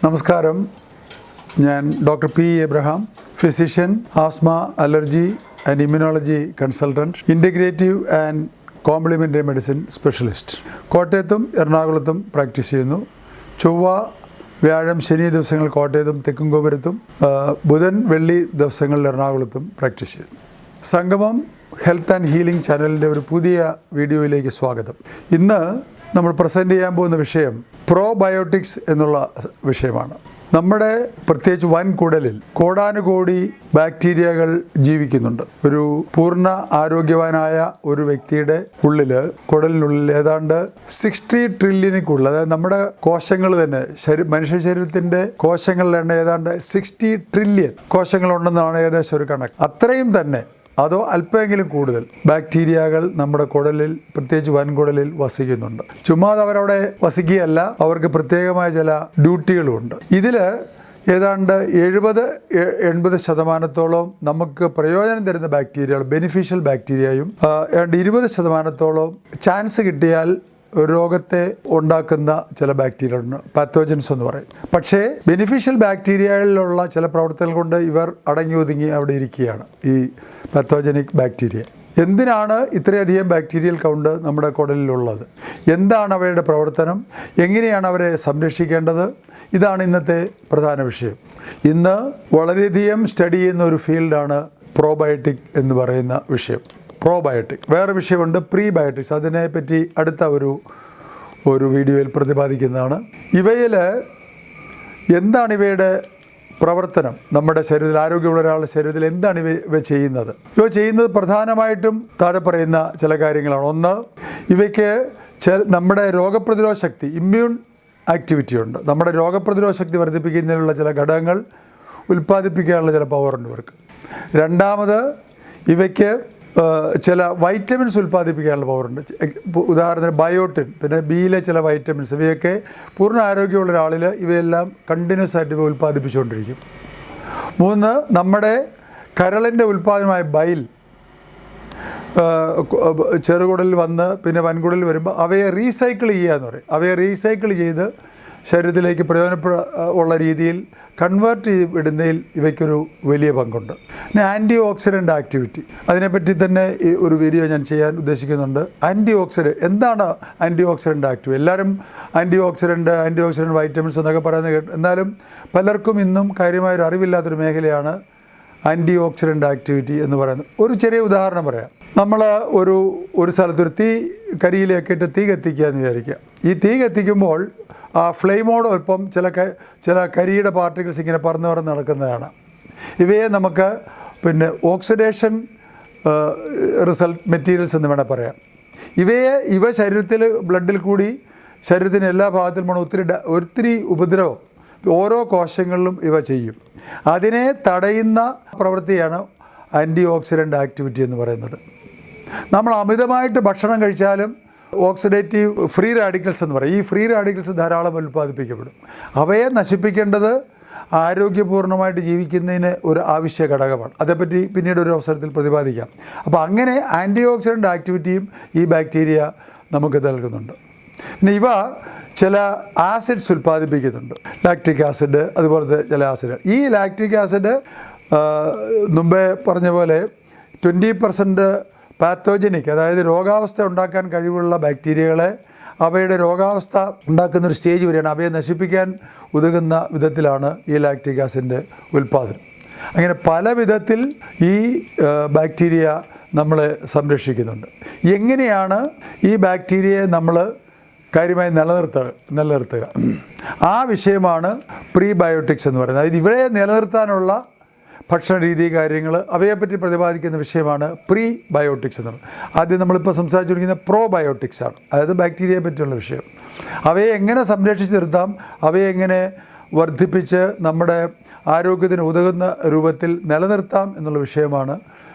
നമസ്കാരം. ഞാൻ doctor P Abraham, physician, asthma, allergy and immunology consultant, integrative and complimentary medicine specialist. കോട്ടയത്തും എറണാകുളത്തും practice ചെയ്യുന്നു. ചൊവ്വ, വ്യാഴം, ശനി ദിവസങ്ങൾ കോട്ടയത്തും തെക്കുംകോപുരത്തും, ബുധൻ, വെള്ളി ദിവസങ്ങളിൽ എറണാകുളത്തും പ്രാക്ടീസ് ചെയ്യുന്നു. സംഗമം ഹെൽത്ത് ആൻഡ് ഹീലിംഗ് ചാനലിൻ്റെ ഒരു പുതിയ വീഡിയോയിലേക്ക് സ്വാഗതം. ഇന്ന് നമ്മൾ പ്രസൻറ്റ് ചെയ്യാൻ പോകുന്ന വിഷയം പ്രോബയോട്ടിക്സ് എന്നുള്ള വിഷയമാണ്. നമ്മുടെ പ്രത്യേകിച്ച് വൻകുടലിൽ കോടാനുകോടി ബാക്ടീരിയകൾ ജീവിക്കുന്നുണ്ട്. ഒരു പൂർണ്ണ ആരോഗ്യവാനായ ഒരു വ്യക്തിയുടെ കുടലിനുള്ളിൽ ഏതാണ്ട് 60 ട്രില്യണിൽ കൂടുതൽ, അതായത് നമ്മുടെ കോശങ്ങൾ തന്നെ മനുഷ്യ ശരീരത്തിൻ്റെ കോശങ്ങളുടെ എണ്ണം ഏതാണ്ട് 60 ട്രില്യൺ കോശങ്ങളുണ്ടെന്നാണ് ഏകദേശം ഒരു കണക്ക്. അത്രയും തന്നെ അതോ അല്പമെങ്കിലും കൂടുതൽ ബാക്ടീരിയകൾ നമ്മുടെ കുടലിൽ, പ്രത്യേകിച്ച് വൻകുടലിൽ വസിക്കുന്നുണ്ട്. ചുമ്മാതെ അവരവിടെ വസിക്കുകയല്ല, അവർക്ക് പ്രത്യേകമായ ചില ഡ്യൂട്ടികളുമുണ്ട്. ഇതിൽ ഏതാണ്ട് 70-80% നമുക്ക് പ്രയോജനം തരുന്ന ബാക്ടീരിയകൾ, ബെനിഫിഷ്യൽ ബാക്ടീരിയയും, ഏതാണ്ട് 20% ചാൻസ് കിട്ടിയാൽ രോഗത്തെ ഉണ്ടാക്കുന്ന ചില ബാക്ടീരിയ ഉണ്ട്, പാത്തോജൻസ് എന്ന് പറയും. പക്ഷേ ബെനിഫിഷ്യൽ ബാക്ടീരിയകളിലുള്ള ചില പ്രവർത്തനങ്ങൾ കൊണ്ട് ഇവർ അടങ്ങി ഒതുങ്ങി അവിടെ ഇരിക്കുകയാണ്, ഈ പാത്തോജനിക് ബാക്ടീരിയ. എന്തിനാണ് ഇത്രയധികം ബാക്ടീരിയൽ കൗണ്ട് നമ്മുടെ കുടലിലുള്ളത്? എന്താണ് അവയുടെ പ്രവർത്തനം? എങ്ങനെയാണ് അവരെ സംരക്ഷിക്കേണ്ടത്? ഇതാണ് ഇന്നത്തെ പ്രധാന വിഷയം. ഇന്ന് വളരെയധികം സ്റ്റഡി ചെയ്യുന്ന ഒരു ഫീൽഡാണ് പ്രോബയോട്ടിക് എന്ന് പറയുന്ന വിഷയം. പ്രോബയോട്ടിക് വേറെ വിഷയമുണ്ട്, പ്രീബയോട്ടിക്സ്. അതിനെപ്പറ്റി അടുത്ത ഒരു വീഡിയോയിൽ പ്രതിപാദിക്കുന്നതാണ്. ഇവയിൽ എന്താണ് ഇവയുടെ പ്രവർത്തനം? നമ്മുടെ ശരീരത്തിൽ, ആരോഗ്യമുള്ള ഒരാളുടെ ശരീരത്തിൽ എന്താണ് ഇവ ചെയ്യുന്നത്? ഇവ ചെയ്യുന്നത് പ്രധാനമായിട്ടും താഴെ പറയുന്ന ചില കാര്യങ്ങളാണ്. ഒന്ന്, ഇവയ്ക്ക് നമ്മുടെ രോഗപ്രതിരോധ ശക്തി, ഇമ്മ്യൂൺ ആക്ടിവിറ്റി ഉണ്ട്. നമ്മുടെ രോഗപ്രതിരോധ ശക്തി വർദ്ധിപ്പിക്കുന്നതിനുള്ള ചില ഘടകങ്ങൾ ഉൽപ്പാദിപ്പിക്കാനുള്ള ചില പവറുണ്ട് ഇവർക്ക്. രണ്ടാമത്, ഇവയ്ക്ക് ചില വൈറ്റമിൻസ് ഉൽപ്പാദിപ്പിക്കാനുള്ള പവറുണ്ട്. ഉദാഹരണത്തിന് ബയോട്ടിൻ, പിന്നെ ബിയിലെ ചില വൈറ്റമിൻസ്, ഇവയൊക്കെ പൂർണ്ണ ആരോഗ്യമുള്ള ഒരാളിൽ ഇവയെല്ലാം കണ്ടിന്യൂസ് ആയിട്ട് ഇവ ഉൽപ്പാദിപ്പിച്ചുകൊണ്ടിരിക്കും. മൂന്ന്, നമ്മുടെ കരളിൻ്റെ ഉൽപ്പാദനമായ ബൈൽ ചെറുകുടലിൽ വന്ന് പിന്നെ വൻകുടലിൽ വരുമ്പോൾ അവയെ റീസൈക്കിൾ ചെയ്യുക എന്ന് പറയും. അവയെ റീസൈക്കിൾ ചെയ്ത് ശരീരത്തിലേക്ക് പ്രയോജനമുള്ള രീതിയിൽ കൺവേർട്ട് ചെയ്തിടുന്നതിൽ ഇവയ്ക്കൊരു വലിയ പങ്കുണ്ട്. പിന്നെ ആൻറ്റി ഓക്സിഡൻ്റ് ആക്ടിവിറ്റി, അതിനെപ്പറ്റി തന്നെ ഒരു വീഡിയോ ഞാൻ ചെയ്യാൻ ഉദ്ദേശിക്കുന്നുണ്ട്. എന്താണ് ആൻറ്റി ഓക്സിഡൻ്റ് ആക്ടിവിറ്റി? എല്ലാവരും ആൻറ്റി ഓക്സിഡൻ്റ് വൈറ്റമിൻസ് എന്നൊക്കെ പറയുന്നത് കേട്ട്, എന്നാലും പലർക്കും ഇന്നും കാര്യമായൊരു അറിവില്ലാത്തൊരു മേഖലയാണ് ആൻറ്റി ഓക്സിഡൻ്റ് ആക്ടിവിറ്റി എന്ന് പറയുന്നത്. ഒരു ചെറിയ ഉദാഹരണം പറയാം. നമ്മൾ ഒരു സ്ഥലത്തൊരു കരിയിലേക്ക് ഇട്ട് തീ കത്തിക്കുക എന്ന് വിചാരിക്കുക. ഈ തീ കത്തിക്കുമ്പോൾ ആ ഫ്ലെയിമോടൊപ്പം ചില കരിയുടെ പാർട്ടിക്കിൾസ് ഇങ്ങനെ പറന്ന് നടക്കുന്നതാണ്. ഇവയെ നമുക്ക് പിന്നെ ഓക്സിഡേഷൻ റിസൾട്ട് മെറ്റീരിയൽസ് എന്ന് വേണേൽ പറയാം. ഇവ ശരീരത്തിൽ, ബ്ലഡിൽ കൂടി ശരീരത്തിന് എല്ലാ ഭാഗത്തിലും ഒത്തിരി ഉപദ്രവം ഓരോ കോശങ്ങളിലും ഇവ ചെയ്യും. അതിനെ തടയുന്ന പ്രവൃത്തിയാണ് ആൻറ്റി ഓക്സിഡൻ്റ് ആക്ടിവിറ്റി എന്ന് പറയുന്നത്. നമ്മൾ അമിതമായിട്ട് ഭക്ഷണം കഴിച്ചാലും ഓക്സിഡേറ്റീവ് ഫ്രീ റാഡിക്കൽസ് എന്ന് പറയും. ഈ ഫ്രീ റാഡിക്കൽസ് ധാരാളം ഉൽപ്പാദിപ്പിക്കപ്പെടും. അവയെ നശിപ്പിക്കേണ്ടത് ആരോഗ്യപൂർണ്ണമായിട്ട് ജീവിക്കുന്നതിന് ഒരു ആവശ്യ ഘടകമാണ്. അതേപ്പറ്റി പിന്നീട് ഒരു അവസരത്തിൽ പ്രതിപാദിക്കാം. അപ്പോൾ അങ്ങനെ ആൻറ്റി ഓക്സിഡൻ്റ് ആക്ടിവിറ്റിയും ഈ ബാക്ടീരിയ നമുക്ക് നൽകുന്നുണ്ട്. പിന്നെ ഇവ ചില ആസിഡ്സ് ഉൽപ്പാദിപ്പിക്കുന്നുണ്ട്, ലാക്റ്റിക് ആസിഡ്, അതുപോലത്തെ ചില ആസിഡ്. ഈ ലാക്റ്റിക് ആസിഡ് മുമ്പേ പറഞ്ഞ പോലെ 20% പാത്തോജനിക്, അതായത് രോഗാവസ്ഥ ഉണ്ടാക്കാൻ കഴിവുള്ള ബാക്ടീരിയകളെ അവയുടെ രോഗാവസ്ഥ ഉണ്ടാക്കുന്നൊരു സ്റ്റേജ് വരെയാണ്, അവയെ നശിപ്പിക്കാൻ ഉതകുന്ന വിധത്തിലാണ് ഈ ലാക്റ്റിക് ആസിഡിൻ്റെ ഉൽപ്പാദനം. അങ്ങനെ പല വിധത്തിൽ ഈ ബാക്ടീരിയ നമ്മളെ സംരക്ഷിക്കുന്നുണ്ട്. എങ്ങനെയാണ് ഈ ബാക്ടീരിയയെ നമ്മൾ കാര്യമായി നിലനിർത്തുക? ആ വിഷയമാണ് പ്രീബയോട്ടിക്സ് എന്ന് പറയുന്നത്. അതായത് ഇവരെ നിലനിർത്താനുള്ള ഭക്ഷണ രീതി, കാര്യങ്ങൾ, അവയെപ്പറ്റി പ്രതിപാദിക്കുന്ന വിഷയമാണ് പ്രീബയോട്ടിക്സ് എന്ന് പറയുന്നത്. ആദ്യം നമ്മളിപ്പോൾ സംസാരിച്ചുകൊണ്ടിരിക്കുന്ന പ്രോബയോട്ടിക്സ് ആണ്, അതായത് ബാക്ടീരിയയെ പറ്റിയുള്ള വിഷയം. അവയെ എങ്ങനെ സംരക്ഷിച്ച് നിർത്താം, അവയെ എങ്ങനെ വർദ്ധിപ്പിച്ച് നമ്മുടെ ആരോഗ്യത്തിന് ഉതകുന്ന രൂപത്തിൽ നിലനിർത്താം എന്നുള്ള വിഷയമാണ്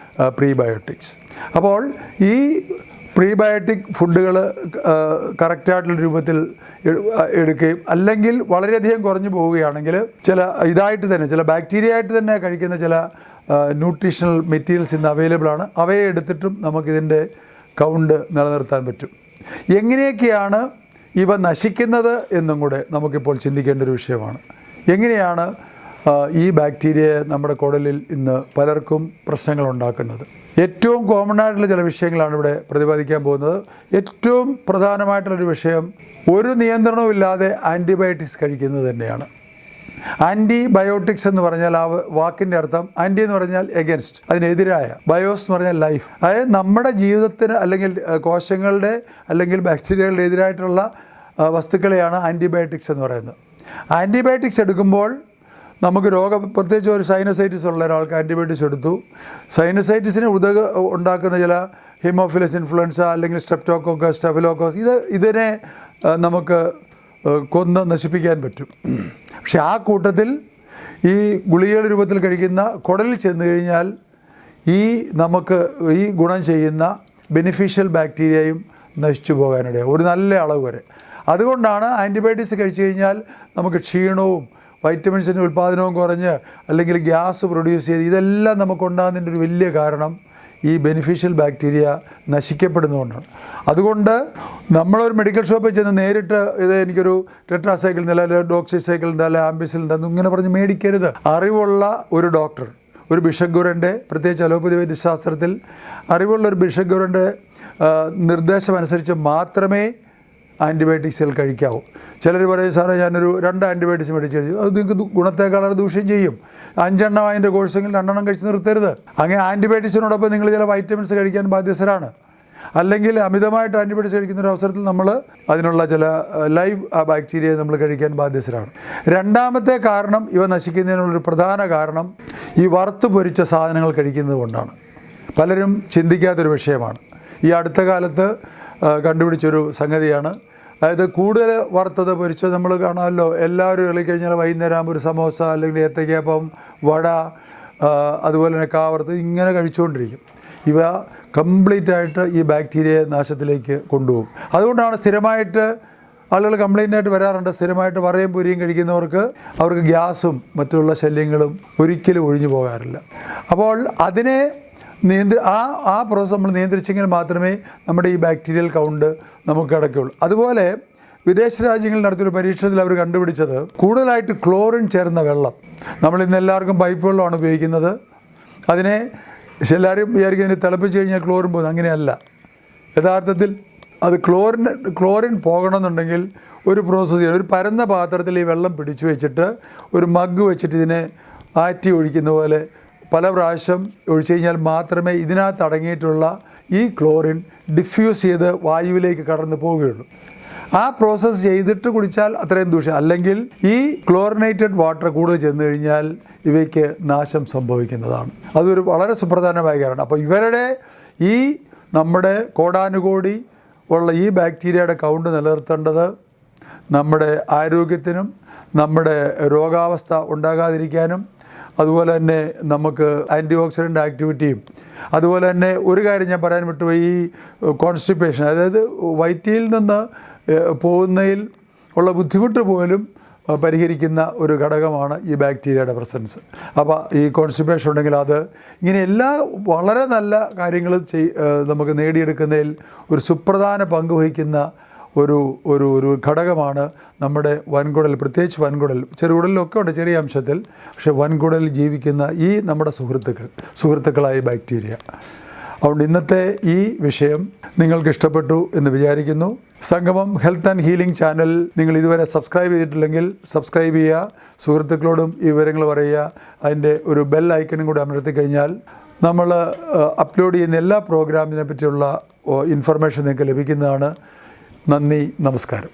പ്രീബയോട്ടിക്സ്. അപ്പോൾ ഈ പ്രീബയോട്ടിക് ഫുഡുകൾ കറക്റ്റായിട്ടുള്ള രൂപത്തിൽ എടുക്കുകയും, അല്ലെങ്കിൽ വളരെയധികം കുറഞ്ഞു പോവുകയാണെങ്കിൽ ചില ബാക്ടീരിയ ആയിട്ട് തന്നെ കഴിക്കുന്ന ചില ന്യൂട്രീഷണൽ മെറ്റീരിയൽസ് ഇന്ന് അവൈലബിൾ ആണ്. അവയെ എടുത്തിട്ടും നമുക്കിതിൻ്റെ കൗണ്ട് നിലനിർത്താൻ പറ്റും. എങ്ങനെയൊക്കെയാണ് ഇവ നശിക്കുന്നത് എന്നും കൂടെ നമുക്കിപ്പോൾ ചിന്തിക്കേണ്ട ഒരു വിഷയമാണ്. എങ്ങനെയാണ് ഈ ബാക്ടീരിയ നമ്മുടെ കുടലിൽ ഇന്ന് പലർക്കും പ്രശ്നങ്ങളുണ്ടാക്കുന്നത്? ഏറ്റവും കോമൺ ആയിട്ടുള്ള ചില വിഷയങ്ങളാണ് ഇവിടെ പ്രതിപാദിക്കാൻ പോകുന്നത്. ഏറ്റവും പ്രധാനമായിട്ടുള്ളൊരു വിഷയം, ഒരു നിയന്ത്രണവും ഇല്ലാതെ ആൻറ്റിബയോട്ടിക്സ് കഴിക്കുന്നത് തന്നെയാണ്. ആൻറ്റിബയോട്ടിക്സ് എന്ന് പറഞ്ഞാൽ ആ വാക്കിൻ്റെ അർത്ഥം, ആൻറ്റി എന്ന് പറഞ്ഞാൽ എഗൻസ്റ്റ്, അതിനെതിരായ, ബയോസ് എന്ന് പറഞ്ഞാൽ ലൈഫ്. അതായത് നമ്മുടെ ജീവിതത്തിന് അല്ലെങ്കിൽ കോശങ്ങളുടെ അല്ലെങ്കിൽ ബാക്ടീരിയകളുടെ എതിരായിട്ടുള്ള വസ്തുക്കളെയാണ് ആൻറ്റിബയോട്ടിക്സ് എന്ന് പറയുന്നത്. ആൻറ്റിബയോട്ടിക്സ് എടുക്കുമ്പോൾ നമുക്ക് പ്രത്യേകിച്ച് ഒരു സൈനസൈറ്റിസ് ഉള്ള ഒരാൾക്ക് ആൻറ്റിബയോട്ടിക്സ് എടുത്തു, സൈനസൈറ്റിസിന് ഉണ്ടാക്കുന്ന ചില ഹീമോഫിലസ് ഇൻഫ്ലുവൻസ അല്ലെങ്കിൽ സ്ട്രെപ്റ്റോകോക്കസ്, സ്റ്റെഫിലോക്കോസ്, ഇതിനെ നമുക്ക് കൊന്ന് നശിപ്പിക്കാൻ പറ്റും. പക്ഷെ ആ കൂട്ടത്തിൽ ഈ ഗുളികയുടെ രൂപത്തിൽ കഴിക്കുന്ന കുടലിൽ ചെന്ന് കഴിഞ്ഞാൽ നമുക്ക് ഈ ഗുണം ചെയ്യുന്ന ബെനിഫിഷ്യൽ ബാക്ടീരിയയും നശിച്ചു പോകാനിടയാണ്, ഒരു നല്ല അളവ് വരെ. അതുകൊണ്ടാണ് ആൻറ്റിബയോട്ടിക്സ് കഴിച്ചു കഴിഞ്ഞാൽ നമുക്ക് ക്ഷീണവും വൈറ്റമിൻസിൻ്റെ ഉൽപ്പാദനവും കുറഞ്ഞ് അല്ലെങ്കിൽ ഗ്യാസ് പ്രൊഡ്യൂസ് ചെയ്ത് ഇതെല്ലാം നമുക്കുണ്ടാകുന്നതിൻ്റെ ഒരു വലിയ കാരണം ഈ ബെനിഫിഷ്യൽ ബാക്ടീരിയ നശിക്കപ്പെടുന്നതുകൊണ്ടാണ്. അതുകൊണ്ട് നമ്മളൊരു മെഡിക്കൽ ഷോപ്പിൽ ചെന്ന് നേരിട്ട് ഇത് എനിക്കൊരു ടെട്രാസൈക്കിൾ ഉണ്ട്, അല്ലെങ്കിൽ ഡോക്സിസൈക്കിൾ ഉണ്ട്, അല്ലെങ്കിൽ ആംബിസിൽ ഉണ്ട് ഇങ്ങനെ പറഞ്ഞ് മേടിക്കരുത്. അറിവുള്ള ഒരു ഡോക്ടർ, ഒരു ബിഷഗുരൻ്റെ, പ്രത്യേകിച്ച് അലോപ്പതി വൈദ്യശാസ്ത്രത്തിൽ അറിവുള്ള ഒരു ബിഷഗുരൻ്റെ നിർദ്ദേശമനുസരിച്ച് മാത്രമേ ആൻറ്റിബയോട്ടിക്സുകൾ കഴിക്കാവൂ. ചിലർ പറയും, സാറേ ഞാനൊരു 2 ആൻറ്റിബയോട്ടിക്സ് മേടിച്ച് കഴിച്ചു, അത് നിങ്ങൾക്ക് ഗുണത്തേക്കാളെ ദൂഷ്യം ചെയ്യും. 5 എണ്ണം അതിൻ്റെ കോഴ്സെങ്കിൽ 2 എണ്ണം കഴിച്ച് നിർത്തരുത്. അങ്ങനെ ആൻറ്റിബയോട്ടിക്സിനോടൊപ്പം നിങ്ങൾ ചില വൈറ്റമിൻസ് കഴിക്കാൻ ബാധ്യസ്ഥരാണ്. അല്ലെങ്കിൽ അമിതമായിട്ട് ആൻറ്റിബയോട്ടിക്സ് കഴിക്കുന്ന ഒരു അവസരത്തിൽ നമ്മൾ അതിനുള്ള ചില ലൈവ് ബാക്ടീരിയ നമ്മൾ കഴിക്കാൻ ബാധ്യസ്ഥരാണ്. രണ്ടാമത്തെ കാരണം, ഇവ നശിക്കുന്നതിനുള്ളൊരു പ്രധാന കാരണം ഈ വറുത്ത് പൊരിച്ച സാധനങ്ങൾ കഴിക്കുന്നത് കൊണ്ടാണ്. പലരും ചിന്തിക്കാത്തൊരു വിഷയമാണ്. ഈ അടുത്ത കാലത്ത് കണ്ടുപിടിച്ചൊരു സംഗതിയാണ്. അതായത് കൂടുതൽ വറുത്തത് പൊരിച്ചത് നമ്മൾ കാണാമല്ലോ, എല്ലാവരും ഇളകിക്കഴിഞ്ഞാൽ വൈകുന്നേരം ആകുമ്പോൾ ഒരു സമോസ അല്ലെങ്കിൽ ഏത്തയ്ക്കപ്പം, വട, അതുപോലെ തന്നെ കാവറുത്ത് ഇങ്ങനെ കഴിച്ചുകൊണ്ടിരിക്കും. ഇവ കംപ്ലീറ്റ് ആയിട്ട് ഈ ബാക്ടീരിയ നാശത്തിലേക്ക് കൊണ്ടുപോകും. അതുകൊണ്ടാണ് സ്ഥിരമായിട്ട് ആളുകൾ കംപ്ലൈൻ്റായിട്ട് വരാറുണ്ട്. സ്ഥിരമായിട്ട് വറയും പൊരിയും കഴിക്കുന്നവർക്ക് അവർക്ക് ഗ്യാസും മറ്റുള്ള ശല്യങ്ങളും ഒരിക്കലും ഒഴിഞ്ഞു പോകാറില്ല. അപ്പോൾ അതിനെ ആ പ്രോസസ്സ് നമ്മൾ നിയന്ത്രിച്ചെങ്കിൽ മാത്രമേ നമ്മുടെ ഈ ബാക്ടീരിയൽ കൗണ്ട് നമുക്ക് അടയ്ക്കുള്ളൂ. അതുപോലെ വിദേശ രാജ്യങ്ങളിൽ നടത്തിയൊരു പരീക്ഷണത്തിൽ അവർ കണ്ടുപിടിച്ചത്, കൂടുതലായിട്ട് ക്ലോറിൻ ചേർന്ന വെള്ളം, നമ്മൾ ഇന്ന് എല്ലാവർക്കും പൈപ്പ് വെള്ളമാണ് ഉപയോഗിക്കുന്നത്. അതിനെ എല്ലാവരും വിചാരിക്കുന്നതിന് തിളപ്പിച്ച് കഴിഞ്ഞാൽ ക്ലോറിൻ പോകുന്നത്, അങ്ങനെയല്ല. യഥാർത്ഥത്തിൽ അത് ക്ലോറിൻ പോകണമെന്നുണ്ടെങ്കിൽ ഒരു പ്രോസസ്സ് ചെയ്യണം. ഒരു പരന്ന പാത്രത്തിൽ ഈ വെള്ളം പിടിച്ചു വെച്ചിട്ട് ഒരു മഗ് വെച്ചിട്ട് ഇതിനെ ആറ്റി ഒഴിക്കുന്ന പോലെ പല പ്രാവശ്യം ഒഴിച്ചു കഴിഞ്ഞാൽ മാത്രമേ ഇതിനകത്ത് അടങ്ങിയിട്ടുള്ള ഈ ക്ലോറിൻ ഡിഫ്യൂസ് ചെയ്ത് വായുവിലേക്ക് കടന്നു പോവുകയുള്ളൂ. ആ പ്രോസസ്സ് ചെയ്തിട്ട് കുടിച്ചാൽ അത്രയും ദൂഷ്യം. അല്ലെങ്കിൽ ഈ ക്ലോറിനേറ്റഡ് വാട്ടർ കൂടുതൽ ചെന്ന് കഴിഞ്ഞാൽ ഇവയ്ക്ക് നാശം സംഭവിക്കുന്നതാണ്. അതൊരു വളരെ സുപ്രധാനമായ കാര്യമാണ്. അപ്പോൾ ഇവരുടെ ഈ നമ്മുടെ കോടാനുകോടി ഉള്ള ഈ ബാക്ടീരിയയുടെ കൗണ്ട് നിലനിർത്തേണ്ടത് നമ്മുടെ ആരോഗ്യത്തിനും നമ്മുടെ രോഗാവസ്ഥ ഉണ്ടാകാതിരിക്കാനും, അതുപോലെ തന്നെ നമുക്ക് ആൻറ്റി ഓക്സിഡൻ്റ് ആക്ടിവിറ്റിയും, അതുപോലെ തന്നെ ഒരു കാര്യം ഞാൻ പറയാൻ വിട്ടുപോയി, ഈ കോൺസ്റ്റിപ്പേഷൻ, അതായത് വയറ്റിൽ നിന്ന് പോകുന്നതിൽ ഉള്ള ബുദ്ധിമുട്ട് പോലും പരിഹരിക്കുന്ന ഒരു ഘടകമാണ് ഈ ബാക്ടീരിയയുടെ പ്രസൻസ്. അപ്പോൾ ഈ കോൺസ്റ്റിപ്പേഷൻ ഉണ്ടെങ്കിൽ അത് ഇങ്ങനെ എല്ലാ വളരെ നല്ല കാര്യങ്ങളും നമുക്ക് നേടിയെടുക്കുന്നതിൽ ഒരു സുപ്രധാന പങ്ക് വഹിക്കുന്ന ഒരു ഒരു ഒരു ഘടകമാണ് നമ്മുടെ വൻകുടൽ. പ്രത്യേകിച്ച് വൻകുടൽ, ചെറുകുടലിലൊക്കെ ഉണ്ട് ചെറിയ അംശത്തിൽ, പക്ഷേ വൻകുടലിൽ ജീവിക്കുന്ന ഈ നമ്മുടെ സുഹൃത്തുക്കളായ ബാക്ടീരിയ. അതുകൊണ്ട് ഇന്നത്തെ ഈ വിഷയം നിങ്ങൾക്ക് ഇഷ്ടപ്പെട്ടു എന്ന് വിചാരിക്കുന്നു. സംഗമം ഹെൽത്ത് ആൻഡ് ഹീലിംഗ് ചാനൽ നിങ്ങൾ ഇതുവരെ സബ്സ്ക്രൈബ് ചെയ്തിട്ടില്ലെങ്കിൽ സബ്സ്ക്രൈബ് ചെയ്യുക, സുഹൃത്തുക്കളോടും ഈ വിവരങ്ങൾ പറയുക. അതിൻ്റെ ഒരു ബെൽ ഐക്കണും കൂടി അമർത്തി കഴിഞ്ഞാൽ നമ്മൾ അപ്ലോഡ് ചെയ്യുന്ന എല്ലാ പ്രോഗ്രാമിനെ പറ്റിയുള്ള ഇൻഫർമേഷൻ നിങ്ങൾക്ക് ലഭിക്കുന്നതാണ്. നന്ദി, നമസ്കാരം.